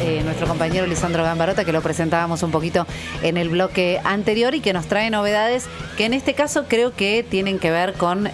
es nuestro compañero Lisandro Gambarota, que lo presentábamos un poquito en el bloque anterior y que nos trae novedades que en este caso creo que tienen que ver con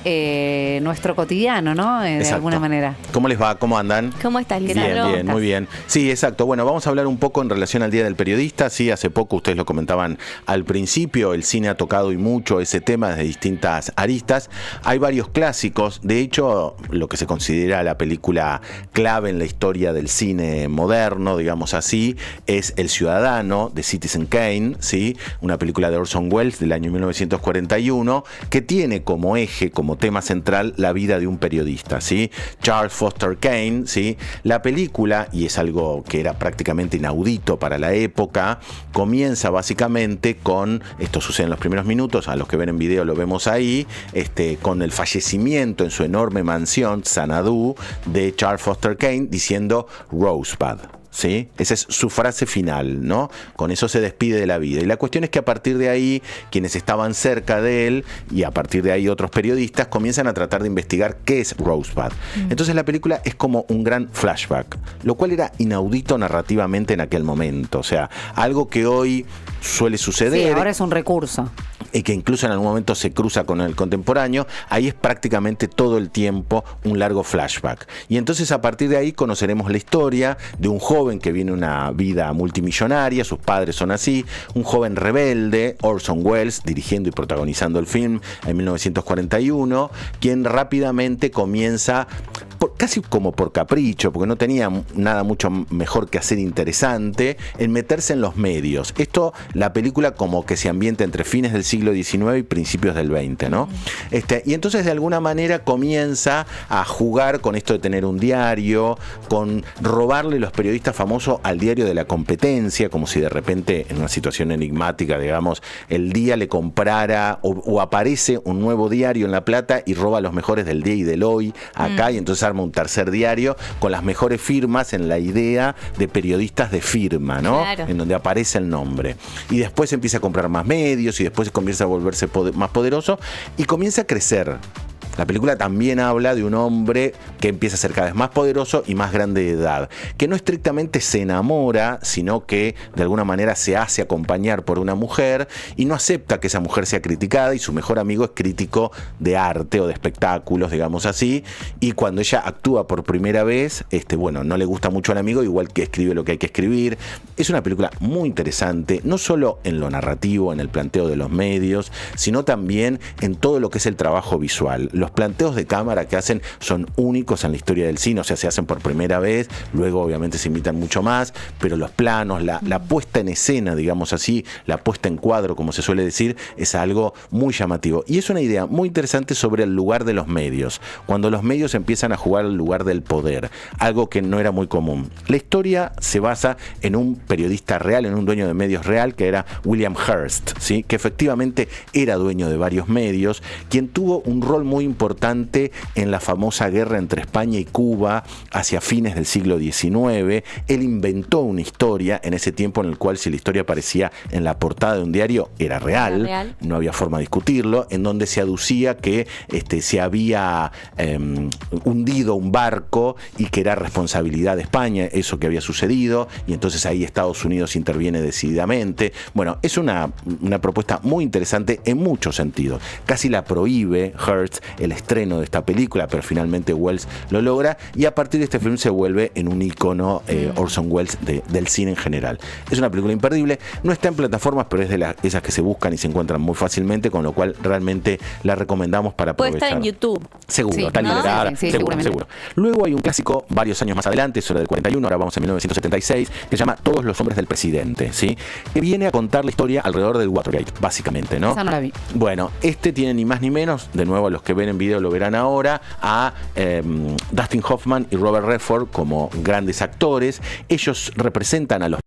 nuestro cotidiano, ¿no? De alguna manera. ¿Cómo les va? ¿Cómo andan? ¿Cómo estás, Lisandro? Bien, muy bien. Sí, exacto. Bueno, vamos a hablar un poco en relación al Día del Periodista. Sí, hace poco ustedes lo comentaban al principio, el cine ha tocado y mucho ese tema desde distintas aristas. Hay varios clásicos. De hecho, lo que se considera la película clave en la historia del cine moderno, digamos así, es El Ciudadano, de Citizen Kane, ¿sí? Una película de Orson Welles del año 1941, que tiene como eje, como tema central, la vida de un periodista, ¿sí? Charles Foster Kane, ¿sí? La película, y es algo que era prácticamente inaudito para la época, comienza básicamente con, esto sucede en los primeros minutos, a los que ven en video lo vemos ahí, con el fallecimiento en su enorme mansión, Xanadu, de Charles Foster Kane, diciendo Rosebud. ¿Sí? Esa es su frase final, ¿no? Con eso se despide de la vida. Y la cuestión es que a partir de ahí, quienes estaban cerca de él, y a partir de ahí otros periodistas, comienzan a tratar de investigar qué es Rosebud. Entonces la película es como un gran flashback, lo cual era inaudito narrativamente en aquel momento. O sea, algo que hoy suele suceder. Sí, ahora es un recurso. Y que incluso en algún momento se cruza con el contemporáneo, ahí es prácticamente todo el tiempo un largo flashback. Y entonces a partir de ahí conoceremos la historia de un joven que viene una vida multimillonaria, sus padres son así, un joven rebelde, Orson Welles, dirigiendo y protagonizando el film en 1941, quien rápidamente comienza, casi como por capricho, porque no tenía nada mucho mejor que hacer interesante, en meterse en los medios. Esto, la película como que se ambienta entre fines del siglo XIX y principios del XX, ¿no? Y entonces de alguna manera comienza a jugar con esto de tener un diario, con robarle los periodistas famosos al diario de la competencia, como si de repente en una situación enigmática, digamos, el Día le comprara o aparece un nuevo diario en La Plata y roba los mejores del Día y del Hoy acá, y entonces arma un tercer diario con las mejores firmas en la idea de periodistas de firma, ¿no? Claro. En donde aparece el nombre. Y después empieza a comprar más medios y después comienza a volverse más poderoso y comienza a crecer. La película también habla de un hombre que empieza a ser cada vez más poderoso y más grande de edad, que no estrictamente se enamora, sino que de alguna manera se hace acompañar por una mujer y no acepta que esa mujer sea criticada, y su mejor amigo es crítico de arte o de espectáculos, digamos así, y cuando ella actúa por primera vez, bueno, no le gusta mucho al amigo, igual que escribe lo que hay que escribir. Es una película muy interesante, no solo en lo narrativo, en el planteo de los medios, sino también en todo lo que es el trabajo visual. Los planteos de cámara que hacen son únicos en la historia del cine, o sea, se hacen por primera vez, luego obviamente se imitan mucho más, pero los planos, la puesta en escena, digamos así, la puesta en cuadro, como se suele decir, es algo muy llamativo. Y es una idea muy interesante sobre el lugar de los medios, cuando los medios empiezan a jugar el lugar del poder, algo que no era muy común. La historia se basa en un periodista real, en un dueño de medios real, que era William Hearst, ¿sí? Que efectivamente era dueño de varios medios, quien tuvo un rol muy importante en la famosa guerra entre España y Cuba hacia fines del siglo XIX. Él inventó una historia en ese tiempo en el cual, si la historia aparecía en la portada de un diario, era real. No había forma de discutirlo, en donde se aducía que se había hundido un barco y que era responsabilidad de España eso que había sucedido, y entonces ahí Estados Unidos interviene decididamente. Bueno, es una propuesta muy interesante en muchos sentidos. Casi la prohíbe Hearst el estreno de esta película, pero finalmente Welles lo logra, y a partir de este film se vuelve en un ícono Orson Welles del cine en general. Es una película imperdible, no está en plataformas, pero es de esas que se buscan y se encuentran muy fácilmente, con lo cual realmente la recomendamos para aprovechar. Puede estar en YouTube. Seguro, sí, está liberada, sí, seguro. Luego hay un clásico, varios años más adelante, eso era del 41, ahora vamos a 1976, que se llama Todos los hombres del presidente, ¿sí? Que viene a contar la historia alrededor del Watergate, básicamente, ¿no? Esa no la vi. Bueno, tiene ni más ni menos, de nuevo a los que ven en video lo verán ahora, a Dustin Hoffman y Robert Redford como grandes actores. Ellos representan a los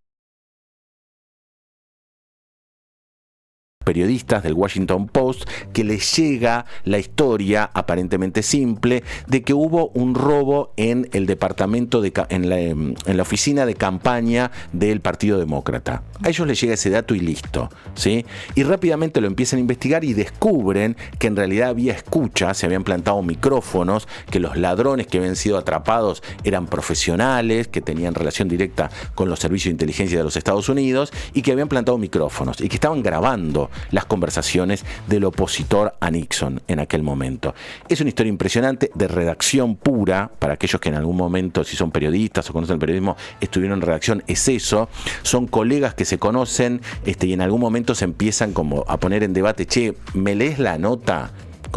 periodistas del Washington Post que les llega la historia aparentemente simple de que hubo un robo en el departamento en la oficina de campaña del Partido Demócrata. A ellos les llega ese dato y listo, ¿sí? Y rápidamente lo empiezan a investigar y descubren que en realidad había escuchas, se habían plantado micrófonos, que los ladrones que habían sido atrapados eran profesionales, que tenían relación directa con los servicios de inteligencia de los Estados Unidos y que habían plantado micrófonos y que estaban grabando las conversaciones del opositor a Nixon en aquel momento. Es una historia impresionante de redacción pura, para aquellos que en algún momento, si son periodistas o conocen el periodismo, estuvieron en redacción, es eso. Son colegas que se conocen y en algún momento se empiezan como a poner en debate, che, ¿me lees la nota?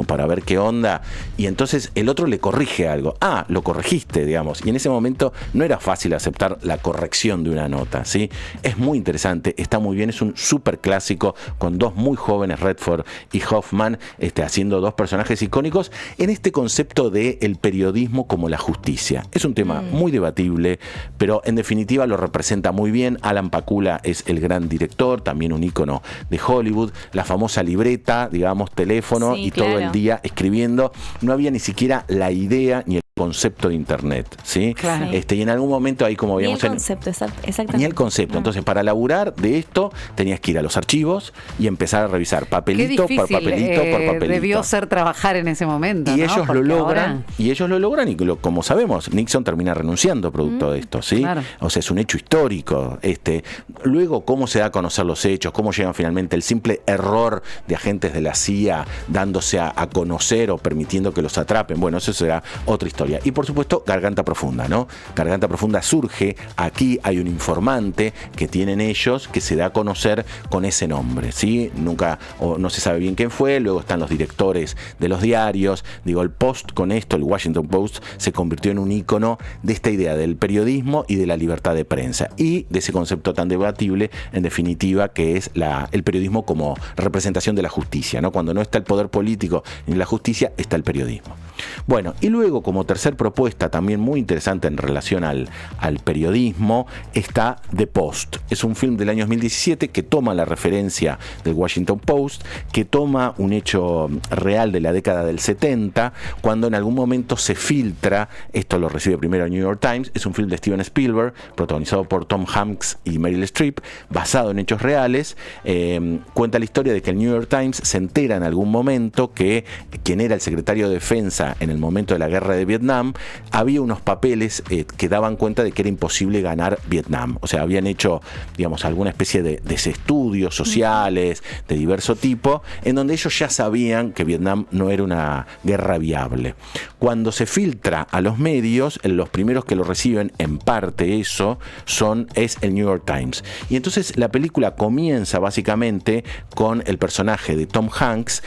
Para ver qué onda, y entonces el otro le corrige algo. Lo corregiste, digamos, y en ese momento no era fácil aceptar la corrección de una nota, ¿sí? Es muy interesante, está muy bien, es un súper clásico con dos muy jóvenes, Redford y Hoffman, haciendo dos personajes icónicos en este concepto de el periodismo como la justicia. Es un tema muy debatible, pero en definitiva lo representa muy bien. Alan Pakula es el gran director, también un ícono de Hollywood, la famosa libreta, digamos, teléfono, sí, y claro, todo el día escribiendo. No había ni siquiera la idea ni el concepto de internet, ¿sí? Claro. Y en algún momento ahí, como habíamos... Ni el concepto, exactamente. Ni el concepto. Entonces, para laburar de esto, tenías que ir a los archivos y empezar a revisar papelito por papelito por papelito. Debió ser trabajar en ese momento, y ¿no? ellos lo logran, y como sabemos, Nixon termina renunciando producto de esto, ¿sí? Claro. O sea, es un hecho histórico. Luego, cómo se da a conocer los hechos, cómo llegan finalmente, el simple error de agentes de la CIA dándose a conocer o permitiendo que los atrapen. Bueno, eso será otra historia. Y por supuesto, Garganta Profunda, ¿no? Garganta Profunda surge, aquí hay un informante que tienen ellos que se da a conocer con ese nombre, ¿sí? Nunca, o no se sabe bien quién fue, luego están los directores de los diarios, el Post con esto, el Washington Post, se convirtió en un ícono de esta idea del periodismo y de la libertad de prensa, y de ese concepto tan debatible, en definitiva, que es el periodismo como representación de la justicia, ¿no? Cuando no está el poder político ni la justicia, está el periodismo. Bueno, y luego, como tercer propuesta también muy interesante en relación al periodismo, está The Post. Es un film del año 2017 que toma la referencia del Washington Post, que toma un hecho real de la década del 70, cuando en algún momento se filtra, esto lo recibe primero el New York Times, es un film de Steven Spielberg, protagonizado por Tom Hanks y Meryl Streep, basado en hechos reales. Cuenta la historia de que el New York Times se entera en algún momento que quien era el secretario de Defensa en el momento de la guerra de Vietnam, había unos papeles que daban cuenta de que era imposible ganar Vietnam. O sea, habían hecho, digamos, alguna especie de estudios sociales de diverso tipo, en donde ellos ya sabían que Vietnam no era una guerra viable. Cuando se filtra a los medios, los primeros que lo reciben, en parte eso, es el New York Times. Y entonces la película comienza básicamente con el personaje de Tom Hanks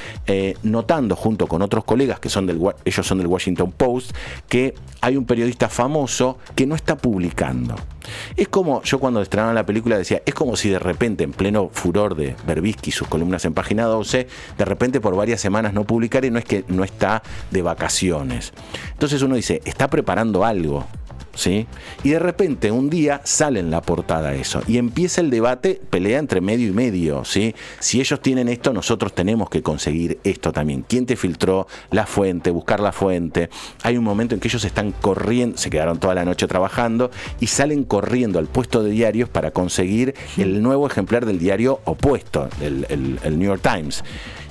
notando, junto con otros colegas que ellos son del Washington Post, que hay un periodista famoso que no está publicando. Es como, yo cuando estrenaron la película decía, es como si de repente, en pleno furor de Berbisky y sus columnas en Página 12, de repente por varias semanas no publicara, y no es que no está de vacaciones. Entonces uno dice, está preparando algo, ¿sí? Y de repente un día sale en la portada eso y empieza el debate, pelea entre medio y medio, ¿sí? Si ellos tienen esto, nosotros tenemos que conseguir esto también. ¿Quién te filtró la fuente? Buscar la fuente. Hay un momento en que ellos están corriendo, se quedaron toda la noche trabajando y salen corriendo al puesto de diarios para conseguir el nuevo ejemplar del diario opuesto, el New York Times.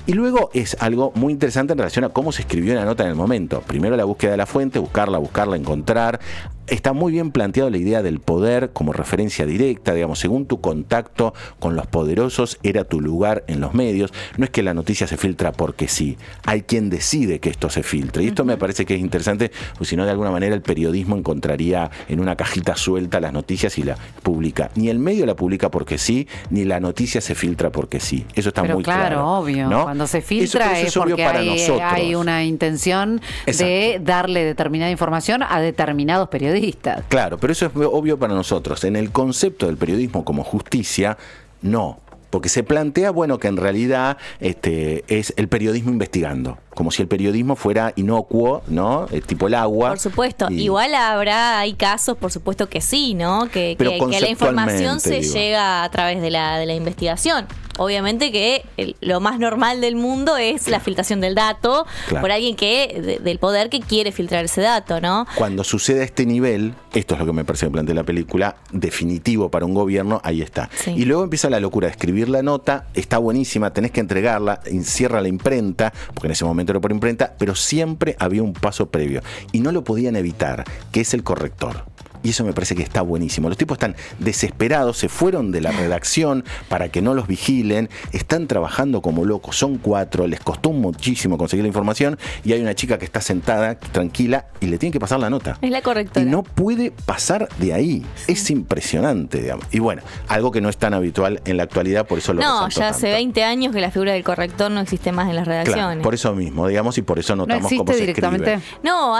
Y luego es algo muy interesante en relación a cómo se escribió la nota en el momento. Primero la búsqueda de la fuente, buscarla, encontrar. Está muy bien planteado la idea del poder como referencia directa, digamos, según tu contacto con los poderosos era tu lugar en los medios. No es que la noticia se filtra porque sí, hay quien decide que esto se filtre. Y esto me parece que es interesante, porque si no, de alguna manera el periodismo encontraría en una cajita suelta las noticias y la publica. Ni el medio la publica porque sí, ni la noticia se filtra porque sí. Eso está muy claro. Claro, obvio, ¿no? Cuando se filtra es porque hay una intención de darle determinada información a determinados periodistas. Claro, pero eso es obvio para nosotros. En el concepto del periodismo como justicia, no. Porque se plantea, bueno, que en realidad es el periodismo investigando. Como si el periodismo fuera inocuo, ¿no? Tipo el agua. Por supuesto. Igual hay casos, por supuesto que sí, ¿no? Que la información se llega a través de la investigación. obviamente que lo más normal del mundo es la filtración del dato por alguien del poder que quiere filtrar ese dato, ¿no? Cuando sucede a este nivel, esto es lo que me parece que plantea la película, definitivo para un gobierno, ahí está. Sí. Y luego empieza la locura de escribir la nota, está buenísima, tenés que entregarla, encierra la imprenta, porque en ese momento era por imprenta, pero siempre había un paso previo y no lo podían evitar, que es el corrector. Y eso me parece que está buenísimo. Los tipos están desesperados, se fueron de la redacción para que no los vigilen, están trabajando como locos, son 4, les costó muchísimo conseguir la información y hay una chica que está sentada, tranquila, y le tienen que pasar la nota. Es la correctora. Y no puede pasar de ahí. Sí. Es impresionante, digamos. Y bueno, algo que no es tan habitual en la actualidad, por eso lo resalto ya hace tanto. 20 años que la figura del corrector no existe más en las redacciones. Claro, por eso mismo, digamos, y por eso notamos ¿No cómo existe se directamente? escribe. No,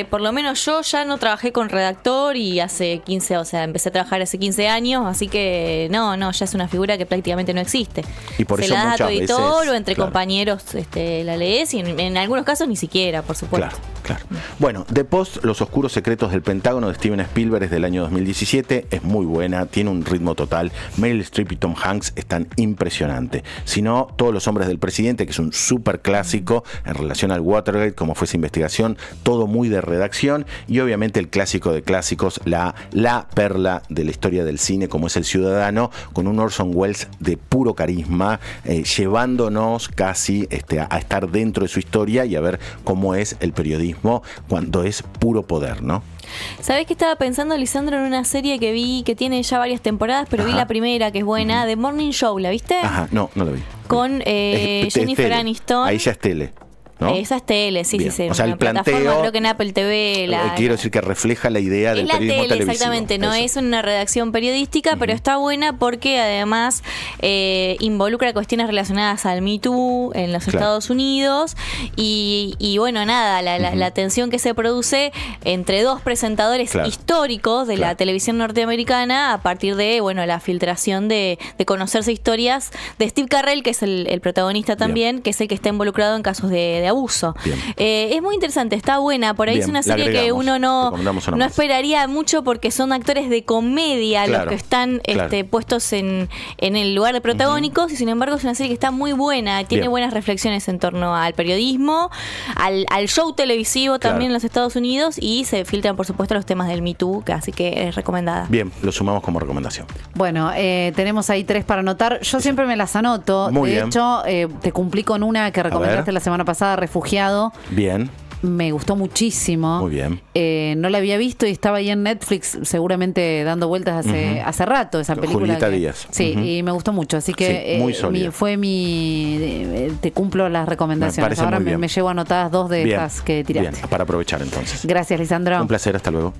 por lo menos yo ya no trabajé con redactor y hace 15, empecé a trabajar hace 15 años, así que ya es una figura que prácticamente no existe. Y por se eso la das a tu muchas editor veces, o entre compañeros la lees y en algunos casos ni siquiera, por supuesto. Claro. Bueno, The Post, Los oscuros secretos del Pentágono de Steven Spielberg es del año 2017, es muy buena, tiene un ritmo total. Meryl Streep y Tom Hanks están impresionantes. Si no, Todos los hombres del presidente, que es un súper clásico en relación al Watergate, como fue esa investigación, todo muy de redacción, y obviamente el clásico de clásicos, la perla de la historia del cine, como es El Ciudadano, con un Orson Welles de puro carisma, llevándonos casi a estar dentro de su historia y a ver cómo es el periodismo cuando es puro poder, ¿no? ¿Sabés qué estaba pensando, Lisandro, en una serie que vi que tiene ya varias temporadas, pero vi la primera, que es buena, The Morning Show, ¿la viste? Ajá, no la vi. Con Jennifer Aniston. Ahí ya es tele, ¿no? Esa es tele, sí. O sea, el planteo, creo que en Apple TV. Quiero decir que refleja la idea del periodismo televisivo. Exactamente, no es una redacción periodística, pero está buena porque además involucra cuestiones relacionadas al Me Too en los Estados Unidos y bueno, nada, la tensión que se produce entre dos presentadores históricos de la televisión norteamericana a partir de, la filtración de conocerse historias de Steve Carell, que es el protagonista también, que es el que está involucrado en casos de abuso. Es muy interesante, está buena. Por ahí es una serie que uno no esperaría mucho porque son actores de comedia los que están puestos en el lugar de protagónicos y sin embargo es una serie que está muy buena, tiene buenas reflexiones en torno al periodismo, al show televisivo también en los Estados Unidos y se filtran por supuesto los temas del Me Too, así que es recomendada. Bien, lo sumamos como recomendación. Bueno, tenemos ahí 3 para anotar. Yo siempre me las anoto. Muy bien. Hecho, te cumplí con una que recomendaste la semana pasada, Refugiado. Bien. Me gustó muchísimo. Muy bien. No la había visto y estaba ahí en Netflix, seguramente dando vueltas hace rato esa película. Julieta Díaz. Sí, y me gustó mucho. Así que muy sólida. te cumplo las recomendaciones. Ahora me llevo anotadas 2 de estas que tiraste. Bien, para aprovechar entonces. Gracias, Lisandro. Un placer, hasta luego.